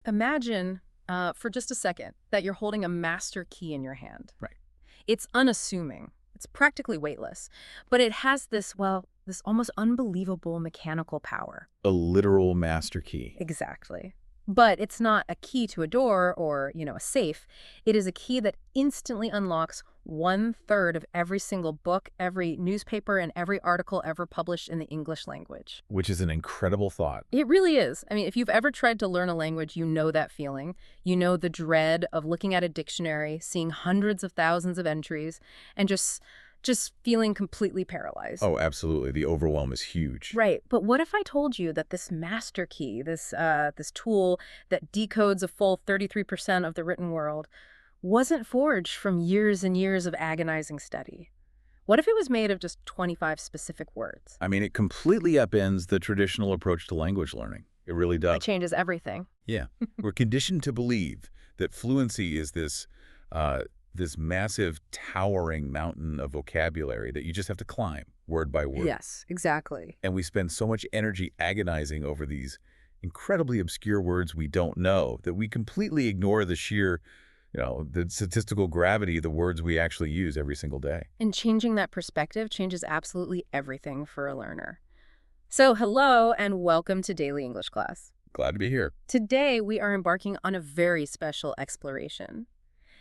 Imagine, for just a second, that you're holding a master key in your hand. Right. It's unassuming. It's practically weightless. But it has this, well, this almost unbelievable mechanical power. A literal master key. Exactly. But it's not a key to a door or, a safe. It is a key that instantly unlocks 1/3 of every single book, every newspaper, and every article ever published in the English language. Which is an incredible thought. It really is. I mean, if you've ever tried to learn a language, you know that feeling. You know the dread of looking at a dictionary, seeing hundreds of thousands of entries, and just feeling completely paralyzed. Oh, absolutely. The overwhelm is huge. Right. But what if I told you that this master key, this tool that decodes a full 33% of the written world, wasn't forged from years and years of agonizing study? What if it was made of just 25 specific words? I mean, it completely upends the traditional approach to language learning. It really It does. changes everything. Yeah. We're conditioned to believe that fluency is this massive, towering mountain of vocabulary that you just have to climb word by word. Yes, exactly. And we spend so much energy agonizing over these incredibly obscure words we don't know that we completely ignore the sheer, the statistical gravity of the words we actually use every single day. And changing that perspective changes absolutely everything for a learner. So hello and welcome to Daily English Class. Glad to be here. Today we are embarking on a very special exploration.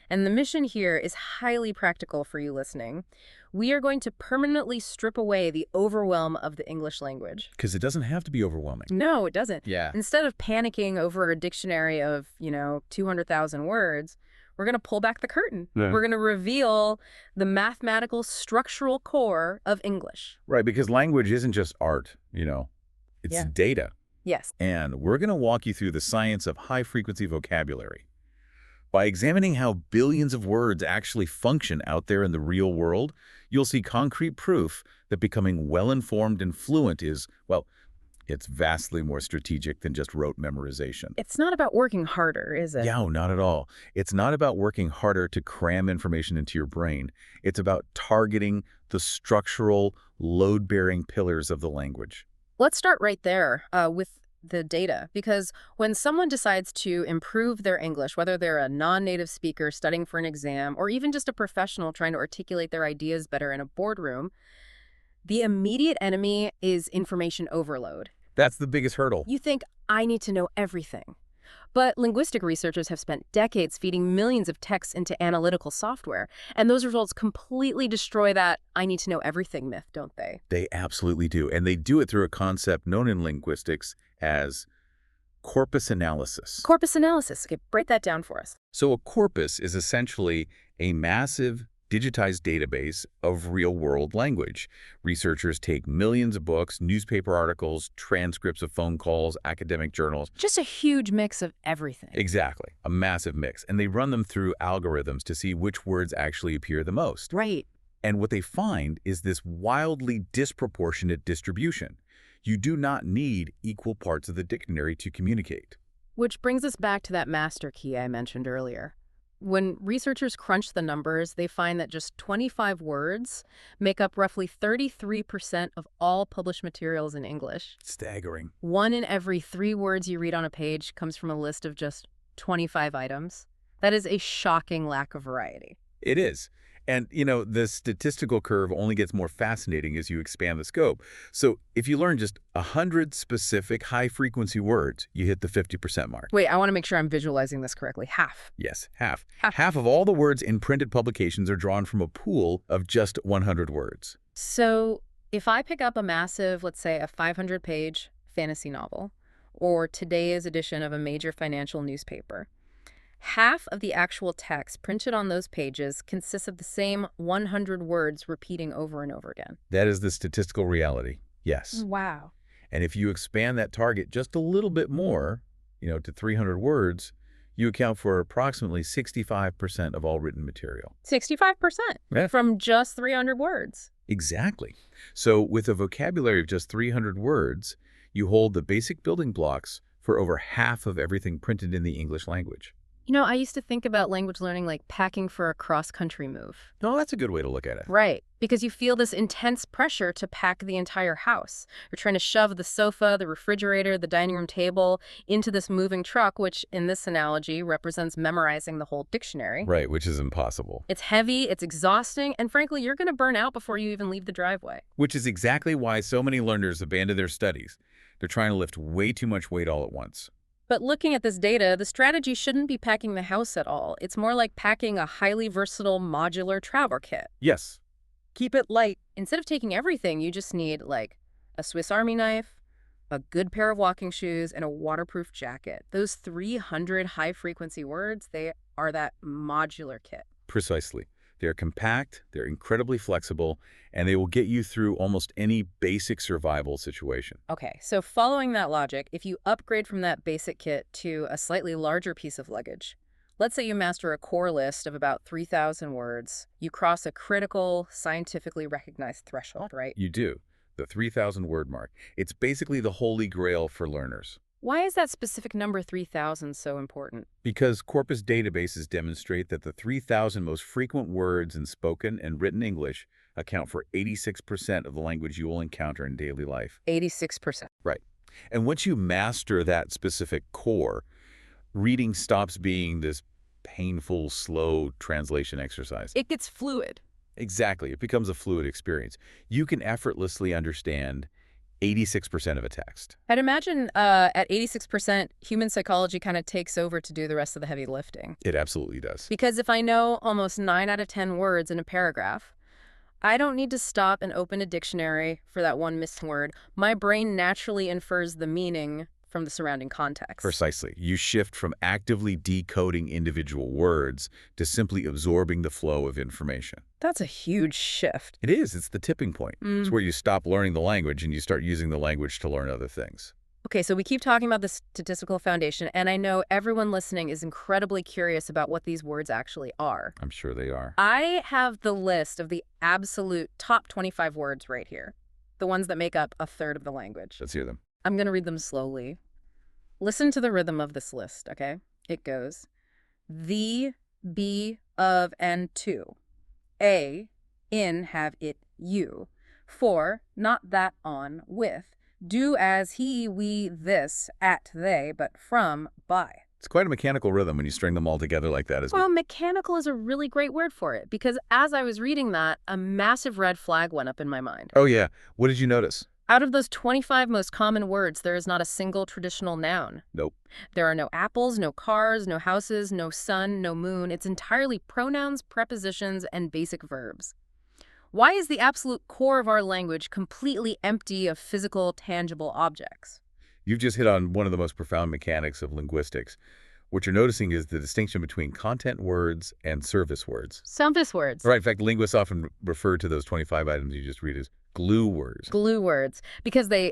And the mission here is highly practical for you listening. We are going to permanently strip away the overwhelm of the English language. Because it doesn't have to be overwhelming. No, it doesn't. Yeah. Instead of panicking over a dictionary of, 200,000 words, we're going to pull back the curtain. Yeah. We're going to reveal the mathematical structural core of English. Right, because language isn't just art, it's Yeah. data. Yes. And we're going to walk you through the science of high-frequency vocabulary. By examining how billions of words actually function out there in the real world, you'll see concrete proof that becoming well-informed and fluent is, well, it's vastly more strategic than just rote memorization. It's not about working harder, is it? Yeah, not at all. It's not about working harder to cram information into your brain. It's about targeting the structural, load-bearing pillars of the language. Let's start right there with the data, because when someone decides to improve their English, whether they're a non-native speaker studying for an exam or even just a professional trying to articulate their ideas better in a boardroom, the immediate enemy is information overload. That's the biggest hurdle. You think, I need to know everything. But linguistic researchers have spent decades feeding millions of texts into analytical software, and those results completely destroy that I need to know everything myth, don't they? They absolutely do. And they do it through a concept known in linguistics as corpus analysis. Corpus analysis. Okay, break that down for us. So a corpus is essentially a massive digitized database of real-world language. Researchers take millions of books, newspaper articles, transcripts of phone calls, academic journals. Just a huge mix of everything. Exactly. A massive mix. And they run them through algorithms to see which words actually appear the most. Right. And what they find is this wildly disproportionate distribution. You do not need equal parts of the dictionary to communicate. Which brings us back to that master key I mentioned earlier. When researchers crunch the numbers, they find that just 25 words make up roughly 33% of all published materials in English. Staggering. 1 in every 3 words you read on a page comes from a list of just 25 items. That is a shocking lack of variety. It is. And, the statistical curve only gets more fascinating as you expand the scope. So if you learn just 100 specific high-frequency words, you hit the 50% mark. Wait, I want to make sure I'm visualizing this correctly. Half. Yes, half. Half. Half of all the words in printed publications are drawn from a pool of just 100 words. So if I pick up a massive, let's say a 500-page fantasy novel, or today's edition of a major financial newspaper, half of the actual text printed on those pages consists of the same 100 words repeating over and over again. That is the statistical reality, yes. Wow. And if you expand that target just a little bit more, to 300 words, you account for approximately 65% of all written material. 65% Yeah. from just 300 words. Exactly. So with a vocabulary of just 300 words, you hold the basic building blocks for over half of everything printed in the English language. I used to think about language learning like packing for a cross-country move. No, that's a good way to look at it. Right, because you feel this intense pressure to pack the entire house. You're trying to shove the sofa, the refrigerator, the dining room table into this moving truck, which in this analogy represents memorizing the whole dictionary. Right, which is impossible. It's heavy, it's exhausting, and frankly, you're going to burn out before you even leave the driveway. Which is exactly why so many learners abandon their studies. They're trying to lift way too much weight all at once. But looking at this data, the strategy shouldn't be packing the house at all. It's more like packing a highly versatile modular travel kit. Yes. Keep it light. Instead of taking everything, you just need like a Swiss Army knife, a good pair of walking shoes, and a waterproof jacket. Those 300 high-frequency words, they are that modular kit. Precisely. They're compact, they're incredibly flexible, and they will get you through almost any basic survival situation. Okay, so following that logic, if you upgrade from that basic kit to a slightly larger piece of luggage, let's say you master a core list of about 3,000 words, you cross a critical, scientifically recognized threshold, right? You do. The 3,000 word mark. It's basically the holy grail for learners. Why is that specific number 3,000 so important? Because corpus databases demonstrate that the 3,000 most frequent words in spoken and written English account for 86% of the language you will encounter in daily life. 86%. Right. And once you master that specific core, reading stops being this painful, slow translation exercise. It gets fluid. Exactly. It becomes a fluid experience. You can effortlessly understand 86% of a text. I'd imagine at 86%, human psychology kind of takes over to do the rest of the heavy lifting. It absolutely does. Because if I know almost 9 out of 10 words in a paragraph, I don't need to stop and open a dictionary for that one missing word. My brain naturally infers the meaning from the surrounding context. Precisely. You shift from actively decoding individual words to simply absorbing the flow of information. That's a huge shift. It is. It's the tipping point. It's where you stop learning the language and you start using the language to learn other things. Okay, so we keep talking about the statistical foundation, and I know everyone listening is incredibly curious about what these words actually are. I'm sure they are. I have the list of the absolute top 25 words right here, the ones that make up a third of the language. Let's hear them. I'm going to read them slowly. Listen to the rhythm of this list, okay? It goes, the, be, of, and to. A, in, have, it, you. For, not that, on, with. Do as he, we, this, at, they, but from, by. It's quite a mechanical rhythm when you string them all together like that, isn't it? Well, mechanical is a really great word for it, because as I was reading that, a massive red flag went up in my mind. Oh, yeah. What did you notice? Out of those 25 most common words, there is not a single traditional noun. Nope. There are no apples, no cars, no houses, no sun, no moon. It's entirely pronouns, prepositions, and basic verbs. Why is the absolute core of our language completely empty of physical, tangible objects? You've just hit on one of the most profound mechanics of linguistics. What you're noticing is the distinction between content words and service words. Service words. Right. In fact, linguists often refer to those 25 items you just read as glue words. Glue words, because they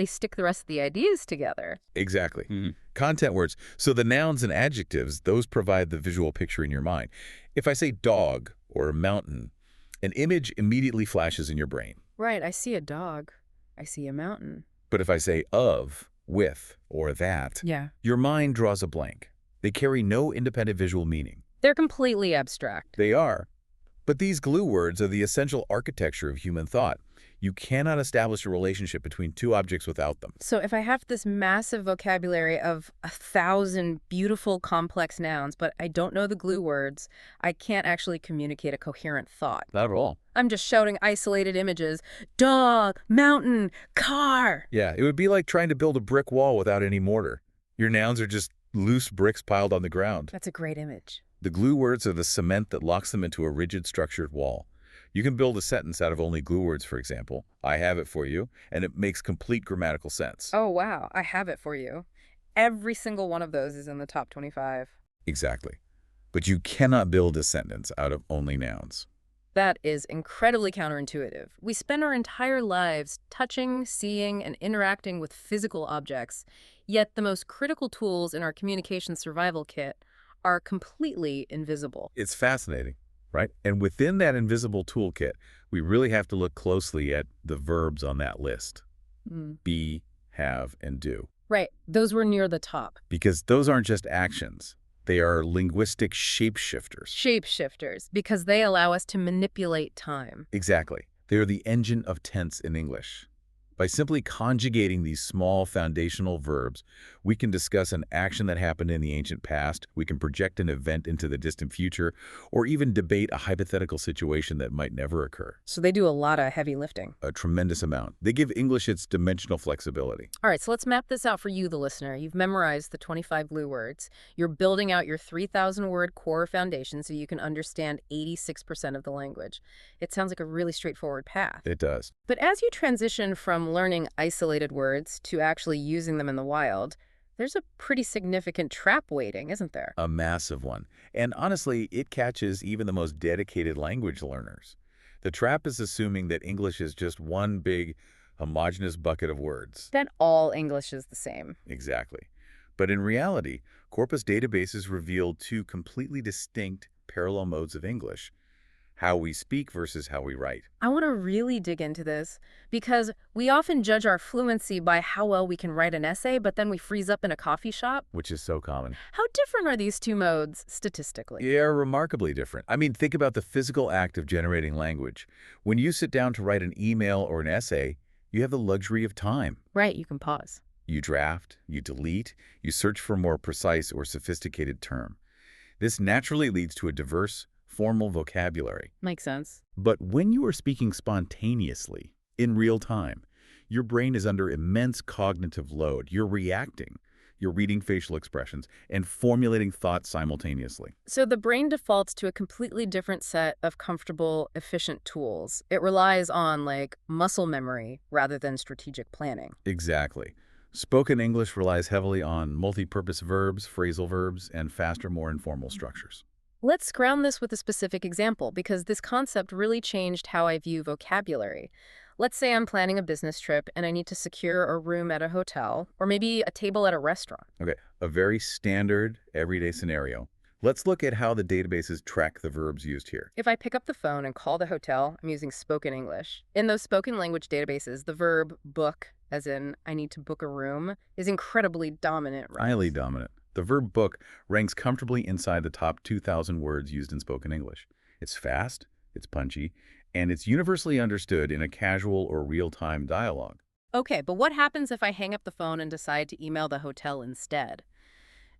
stick the rest of the ideas together. Exactly. Content words. So the nouns and adjectives, those provide the visual picture in your mind. If I say dog or mountain, an image immediately flashes in your brain. Right, I see a dog. I see a mountain. But if I say of, with, or that, Yeah. your mind draws a blank. They carry no independent visual meaning. They're completely abstract. They are. But these glue words are the essential architecture of human thought. You cannot establish a relationship between two objects without them. So if I have this massive vocabulary of 1,000 beautiful, complex nouns, but I don't know the glue words, I can't actually communicate a coherent thought. Not at all. I'm just shouting isolated images. Dog, mountain, car. Yeah, it would be like trying to build a brick wall without any mortar. Your nouns are just loose bricks piled on the ground. That's a great image. The glue words are the cement that locks them into a rigid, structured wall. You can build a sentence out of only glue words, for example. I have it for you, and it makes complete grammatical sense. Oh, wow. I have it for you. Every single one of those is in the top 25. Exactly. But you cannot build a sentence out of only nouns. That is incredibly counterintuitive. We spend our entire lives touching, seeing, and interacting with physical objects, yet the most critical tools in our communication survival kit are completely invisible. It's fascinating, right? And within that invisible toolkit, we really have to look closely at the verbs on that list. Be, have, and do. Right. Those were near the top. Because those aren't just actions. They are linguistic shapeshifters. Shapeshifters, because they allow us to manipulate time. Exactly. They are the engine of tense in English. By simply conjugating these small foundational verbs, we can discuss an action that happened in the ancient past, we can project an event into the distant future, or even debate a hypothetical situation that might never occur. So they do a lot of heavy lifting. A tremendous amount. They give English its dimensional flexibility. All right, so let's map this out for you, the listener. You've memorized the 25 glue words. You're building out your 3,000-word core foundation so you can understand 86% of the language. It sounds like a really straightforward path. It does. But as you transition from learning isolated words to actually using them in the wild, there's a pretty significant trap waiting, isn't there? A massive one. And honestly, it catches even the most dedicated language learners. The trap is assuming that English is just one big, homogeneous bucket of words. That all English is the same. Exactly. But in reality, corpus databases reveal two completely distinct parallel modes of English: how we speak versus how we write. I want to really dig into this because we often judge our fluency by how well we can write an essay, but then we freeze up in a coffee shop. Which is so common. How different are these two modes statistically? They are remarkably different. I mean, think about the physical act of generating language. When you sit down to write an email or an essay, you have the luxury of time. Right, you can pause. You draft, you delete, you search for a more precise or sophisticated term. This naturally leads to a diverse, formal vocabulary. Makes sense. But when you are speaking spontaneously, in real time, your brain is under immense cognitive load. You're reacting. You're reading facial expressions and formulating thoughts simultaneously. So the brain defaults to a completely different set of comfortable, efficient tools. It relies on, like, muscle memory rather than strategic planning. Exactly. Spoken English relies heavily on multi-purpose verbs, phrasal verbs, and faster, more informal structures. Let's ground this with a specific example because this concept really changed how I view vocabulary. Let's say I'm planning a business trip and I need to secure a room at a hotel or maybe a table at a restaurant. Okay, a very standard, everyday scenario. Let's look at how the databases track the verbs used here. If I pick up the phone and call the hotel, I'm using spoken English. In those spoken language databases, the verb book, as in I need to book a room, is incredibly dominant, right? Highly dominant. The verb book ranks comfortably inside the top 2,000 words used in spoken English. It's fast, it's punchy, and it's universally understood in a casual or real-time dialogue. Okay, but what happens if I hang up the phone and decide to email the hotel instead?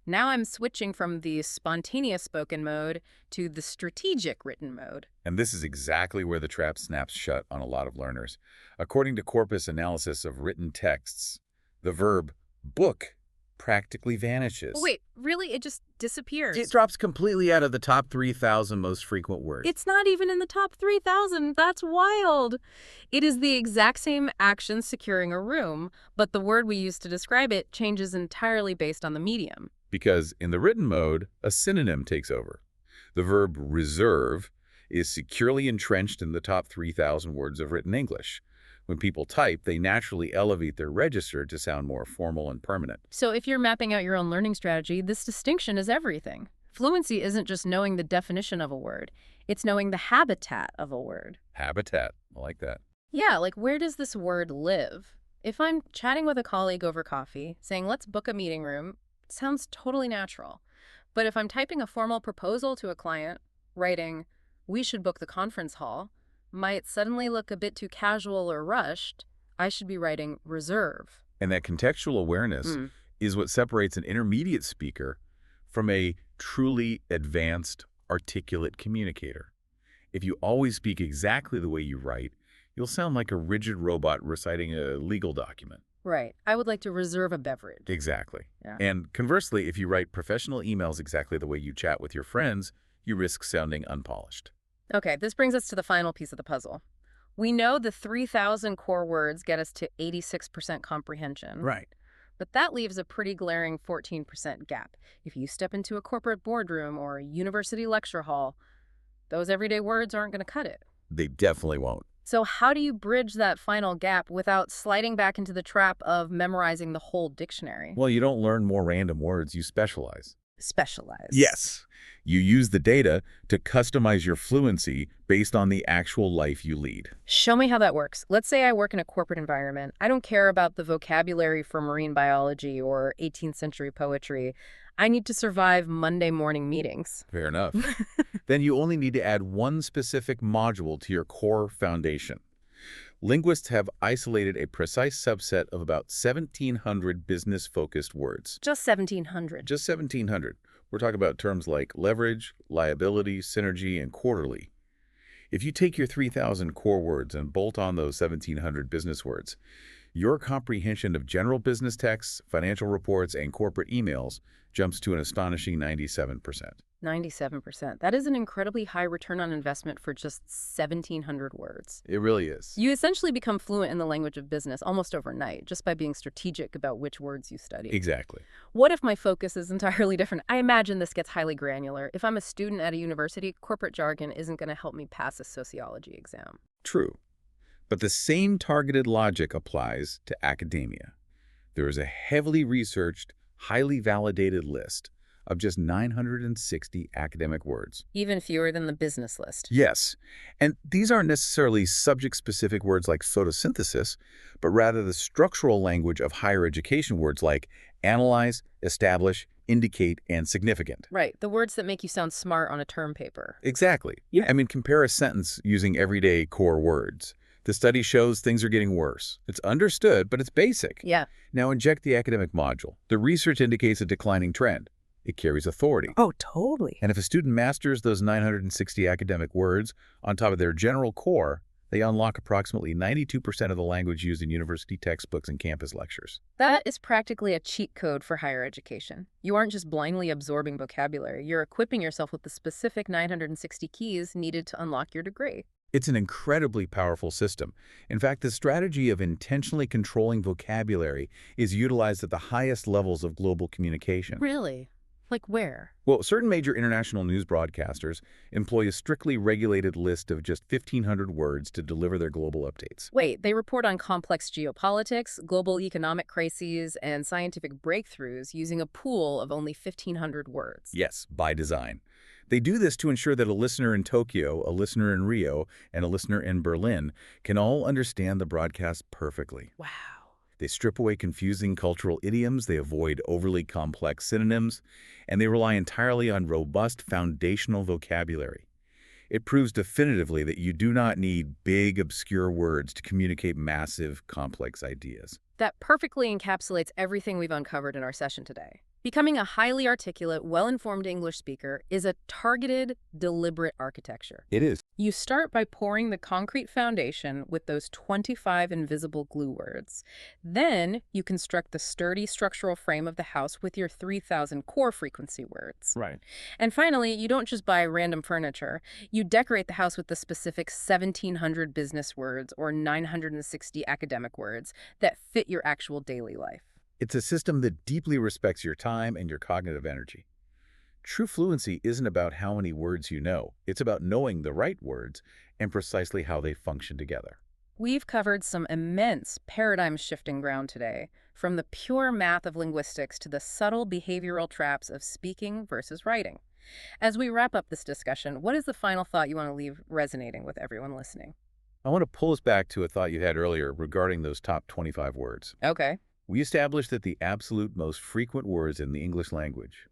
Now I'm switching from the spontaneous spoken mode to the strategic written mode. And this is exactly where the trap snaps shut on a lot of learners. According to corpus analysis of written texts, the verb book practically vanishes. Wait, really? It just disappears? It drops completely out of the top 3,000 most frequent words. It's not even in the top 3,000. That's wild. It is the exact same action securing a room, but the word we use to describe it changes entirely based on the medium. Because in the written mode, a synonym takes over. The verb reserve is securely entrenched in the top 3,000 words of written English. When people type, they naturally elevate their register to sound more formal and permanent. So if you're mapping out your own learning strategy, this distinction is everything. Fluency isn't just knowing the definition of a word. It's knowing the habitat of a word. Habitat. I like that. Yeah, like where does this word live? If I'm chatting with a colleague over coffee, saying let's book a meeting room, it sounds totally natural. But if I'm typing a formal proposal to a client, writing, we should book the conference hall, might suddenly look a bit too casual or rushed. I should be writing reserve. And that contextual awareness is what separates an intermediate speaker from a truly advanced, articulate communicator. If you always speak exactly the way you write, you'll sound like a rigid robot reciting a legal document. Right. I would like to reserve a beverage. Exactly. Yeah. And conversely, if you write professional emails exactly the way you chat with your friends, you risk sounding unpolished. Okay, this brings us to the final piece of the puzzle. We know the 3,000 core words get us to 86% comprehension. Right. But that leaves a pretty glaring 14% gap. If you step into a corporate boardroom or a university lecture hall, those everyday words aren't going to cut it. They definitely won't. So how do you bridge that final gap without sliding back into the trap of memorizing the whole dictionary? Well, you don't learn more random words, you specialize. Specialize. Yes. You use the data to customize your fluency based on the actual life you lead. Show me how that works. Let's say I work in a corporate environment. I don't care about the vocabulary for marine biology or 18th century poetry. I need to survive Monday morning meetings. Fair enough. Then you only need to add one specific module to your core foundation. Linguists have isolated a precise subset of about 1,700 business-focused words. Just 1,700. Just 1,700. We're talking about terms like leverage, liability, synergy, and quarterly. If you take your 3,000 core words and bolt on those 1,700 business words, your comprehension of general business texts, financial reports, and corporate emails jumps to an astonishing 97%. 97%. That is an incredibly high return on investment for just 1,700 words. It really is. You essentially become fluent in the language of business almost overnight, just by being strategic about which words you study. Exactly. What if my focus is entirely different? I imagine this gets highly granular. If I'm a student at a university, corporate jargon isn't going to help me pass a sociology exam. True. But the same targeted logic applies to academia. There is a heavily researched, highly validated list of just 960 academic words. Even fewer than the business list. Yes, and these aren't necessarily subject-specific words like photosynthesis, but rather the structural language of higher education words like analyze, establish, indicate, and significant. Right, the words that make you sound smart on a term paper. Exactly. Yeah. I mean, compare a sentence using everyday core words. The study shows things are getting worse. It's understood, but it's basic. Yeah. Now inject the academic module. The research indicates a declining trend. It carries authority. Oh, totally. And if a student masters those 960 academic words on top of their general core, they unlock approximately 92% of the language used in university textbooks and campus lectures. That is practically a cheat code for higher education. You aren't just blindly absorbing vocabulary, you're equipping yourself with the specific 960 keys needed to unlock your degree. It's an incredibly powerful system. In fact, the strategy of intentionally controlling vocabulary is utilized at the highest levels of global communication. Really? Like where? Well, certain major international news broadcasters employ a strictly regulated list of just 1,500 words to deliver their global updates. Wait, they report on complex geopolitics, global economic crises, and scientific breakthroughs using a pool of only 1,500 words. Yes, by design. They do this to ensure that a listener in Tokyo, a listener in Rio, and a listener in Berlin can all understand the broadcast perfectly. Wow. They strip away confusing cultural idioms, they avoid overly complex synonyms, and they rely entirely on robust foundational vocabulary. It proves definitively that you do not need big, obscure words to communicate massive, complex ideas. That perfectly encapsulates everything we've uncovered in our session today. Becoming a highly articulate, well-informed English speaker is a targeted, deliberate architecture. It is. You start by pouring the concrete foundation with those 25 invisible glue words. Then you construct the sturdy structural frame of the house with your 3,000 core frequency words. Right. And finally, you don't just buy random furniture. You decorate the house with the specific 1,700 business words or 960 academic words that fit your actual daily life. It's a system that deeply respects your time and your cognitive energy. True fluency isn't about how many words you know. It's about knowing the right words and precisely how they function together. We've covered some immense paradigm-shifting ground today, from the pure math of linguistics to the subtle behavioral traps of speaking versus writing. As we wrap up this discussion, what is the final thought you want to leave resonating with everyone listening? I want to pull us back to a thought you had earlier regarding those top 25 words. Okay. We established that the absolute most frequent words in the English language,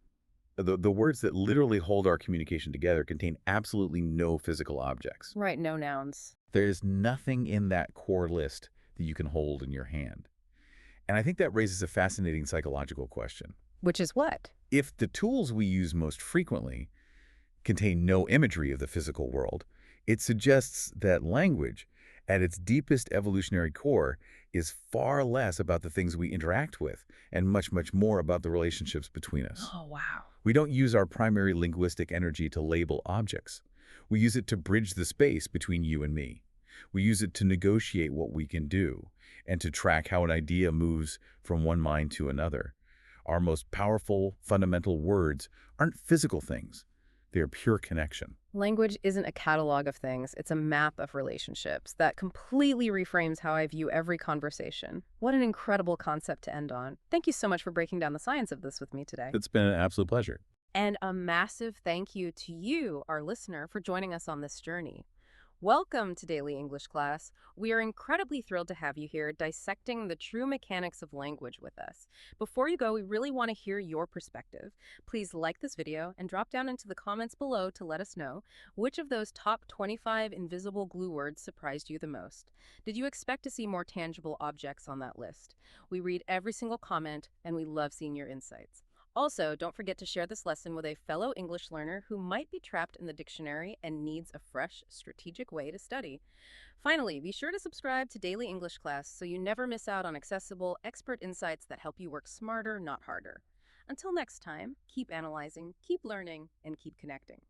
the words that literally hold our communication together, contain absolutely no physical objects. Right, no nouns. There is nothing in that core list that you can hold in your hand. And I think that raises a fascinating psychological question. Which is what? If the tools we use most frequently contain no imagery of the physical world, it suggests that language, at its deepest evolutionary core, is far less about the things we interact with and much, much more about the relationships between us. Oh, wow. We don't use our primary linguistic energy to label objects. We use it to bridge the space between you and me. We use it to negotiate what we can do and to track how an idea moves from one mind to another. Our most powerful, fundamental words aren't physical things. They are pure connection. Language isn't a catalog of things, it's a map of relationships that completely reframes how I view every conversation. What an incredible concept to end on. Thank you so much for breaking down the science of this with me today. It's been an absolute pleasure. And a massive thank you to you, our listener, for joining us on this journey. Welcome to Daily English Class. We are incredibly thrilled to have you here dissecting the true mechanics of language with us. Before you go, we really want to hear your perspective. Please like this video and drop down into the comments below to let us know which of those top 25 invisible glue words surprised you the most. Did you expect to see more tangible objects on that list? We read every single comment and we love seeing your insights. Also, don't forget to share this lesson with a fellow English learner who might be trapped in the dictionary and needs a fresh, strategic way to study. Finally, be sure to subscribe to Daily English Class so you never miss out on accessible, expert insights that help you work smarter, not harder. Until next time, keep analyzing, keep learning, and keep connecting.